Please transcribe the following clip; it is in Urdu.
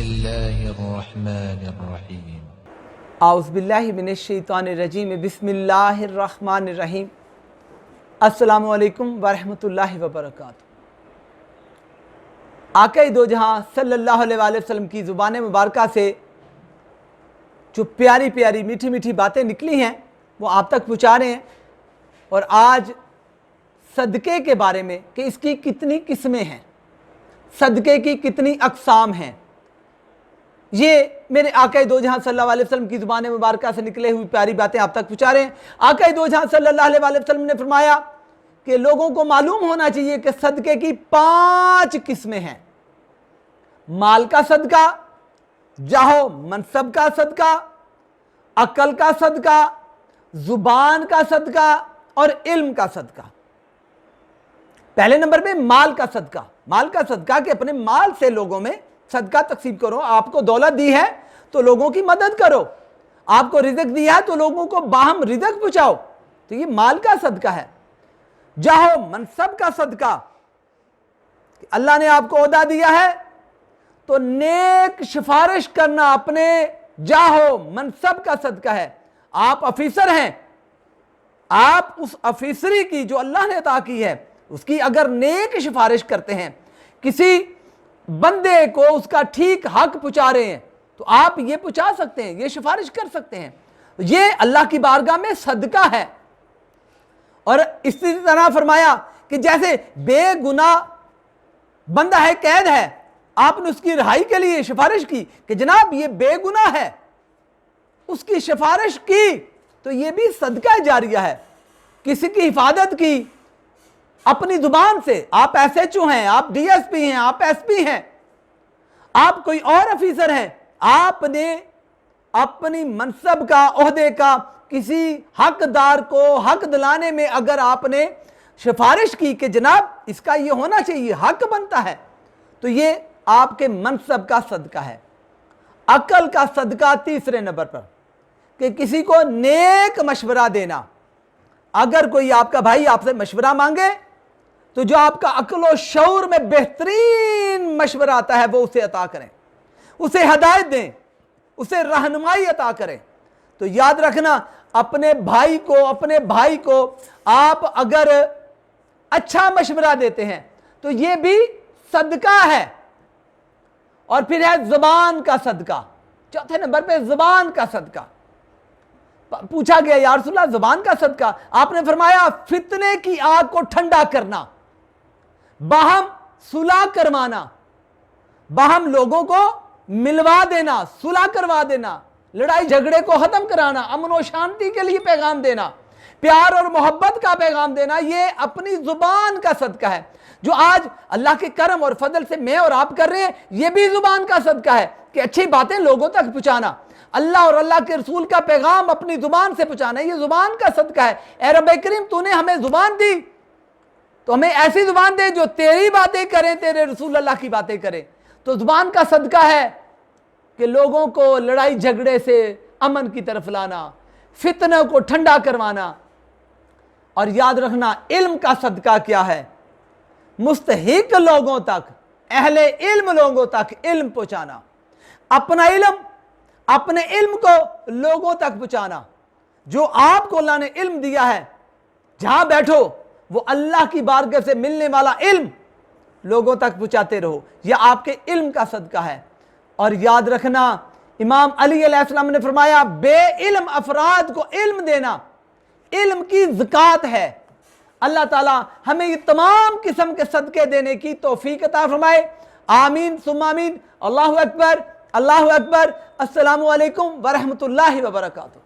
الله الرحمن الرحيم اعوذ باللہ من الشیطان الرجیم بسم اللہ الرحمن الرحیم السلام علیکم ورحمۃ اللہ وبرکاتہ۔ آقا دو جہاں صلی اللہ علیہ وآلہ وسلم کی زبان مبارکہ سے جو پیاری پیاری میٹھی میٹھی باتیں نکلی ہیں وہ آپ تک پہنچا رہے ہیں، اور آج صدقے کے بارے میں کہ اس کی کتنی قسمیں ہیں، صدقے کی کتنی اقسام ہیں، یہ میرے آقا دو جہاں صلی اللہ علیہ وسلم کی زبان مبارکہ سے نکلے ہوئی پیاری باتیں آپ تک پہنچا رہے ہیں۔ آقا دو جہاں صلی اللہ علیہ وسلم نے فرمایا کہ لوگوں کو معلوم ہونا چاہیے کہ صدقے کی 5 قسمیں ہیں: مال کا صدقہ، جاہ و منصب کا صدقہ، عقل کا صدقہ، زبان کا صدقہ اور علم کا صدقہ۔ پہلے نمبر پہ مال کا صدقہ۔ مال کا صدقہ کہ اپنے مال سے لوگوں میں صدقہ تقسیم کرو۔ آپ کو دولت دی ہے تو لوگوں کی مدد کرو، آپ کو رزق دیا ہے تو لوگوں کو باہم رزق پہنچاؤ، تو یہ مال کا صدقہ ہے۔ جاہ و منصب کا صدقہ کہ اللہ نے آپ کو عہدہ دیا ہے تو نیک سفارش کرنا اپنے جاہ و منصب کا صدقہ ہے۔ آپ افیسر ہیں، آپ اس افیسری کی جو اللہ نے عطا کی ہے اس کی اگر نیک سفارش کرتے ہیں، کسی بندے کو اس کا ٹھیک حق پہنچا رہے ہیں تو آپ یہ پہنچا سکتے ہیں، یہ سفارش کر سکتے ہیں، یہ اللہ کی بارگاہ میں صدقہ ہے۔ اور اسی طرح فرمایا کہ جیسے بے گناہ بندہ ہے، قید ہے، آپ نے اس کی رہائی کے لیے سفارش کی کہ جناب یہ بے گناہ ہے، اس کی سفارش کی تو یہ بھی صدقہ جاریہ ہے۔ کسی کی حفاظت کی اپنی زبان سے، آپ ایس ایچ او ہیں، آپ ڈی ایس پی ہیں، آپ ایس پی ہیں، آپ کوئی اور افیسر ہیں، آپ نے اپنی منصب کا، عہدے کا کسی حقدار کو حق دلانے میں اگر آپ نے سفارش کی کہ جناب اس کا یہ ہونا چاہیے، حق بنتا ہے، تو یہ آپ کے منصب کا صدقہ ہے۔ عقل کا صدقہ تیسرے نمبر پر کہ کسی کو نیک مشورہ دینا۔ اگر کوئی آپ کا بھائی آپ سے مشورہ مانگے تو جو آپ کا عقل و شعور میں بہترین مشورہ آتا ہے وہ اسے عطا کریں، اسے ہدایت دیں، اسے رہنمائی عطا کریں۔ تو یاد رکھنا اپنے بھائی کو آپ اگر اچھا مشورہ دیتے ہیں تو یہ بھی صدقہ ہے۔ اور پھر ہے زبان کا صدقہ، چوتھے نمبر پہ زبان کا صدقہ۔ پوچھا گیا یا رسول اللہ زبان کا صدقہ؟ آپ نے فرمایا فتنے کی آگ کو ٹھنڈا کرنا، باہم صلح کروانا، باہم لوگوں کو ملوا دینا، صلح کروا دینا، لڑائی جھگڑے کو ختم کرانا، امن و شانتی کے لیے پیغام دینا، پیار اور محبت کا پیغام دینا، یہ اپنی زبان کا صدقہ ہے۔ جو آج اللہ کے کرم اور فضل سے میں اور آپ کر رہے ہیں یہ بھی زبان کا صدقہ ہے کہ اچھی باتیں لوگوں تک پہنچانا، اللہ اور اللہ کے رسول کا پیغام اپنی زبان سے پہنچانا، یہ زبان کا صدقہ ہے۔ اے رب کریم تو نے ہمیں زبان دی تو ہمیں ایسی زبان دے جو تیری باتیں کریں، تیرے رسول اللہ کی باتیں کریں۔ تو زبان کا صدقہ ہے کہ لوگوں کو لڑائی جھگڑے سے امن کی طرف لانا، فتنوں کو ٹھنڈا کروانا۔ اور یاد رکھنا علم کا صدقہ کیا ہے؟ مستحق لوگوں تک، اہل علم لوگوں تک علم پہنچانا، اپنے علم کو لوگوں تک پہنچانا۔ جو آپ کو اللہ نے علم دیا ہے، جہاں بیٹھو وہ اللہ کی بارگاہ سے ملنے والا علم لوگوں تک پہنچاتے رہو، یہ آپ کے علم کا صدقہ ہے۔ اور یاد رکھنا امام علی علیہ السلام نے فرمایا بے علم افراد کو علم دینا علم کی زکوٰۃ ہے۔ اللہ تعالی ہمیں یہ تمام قسم کے صدقے دینے کی توفیق عطا فرمائے، آمین ثم آمین۔ اللہ اکبر، اللہ اکبر۔ السلام علیکم ورحمۃ اللہ وبرکاتہ۔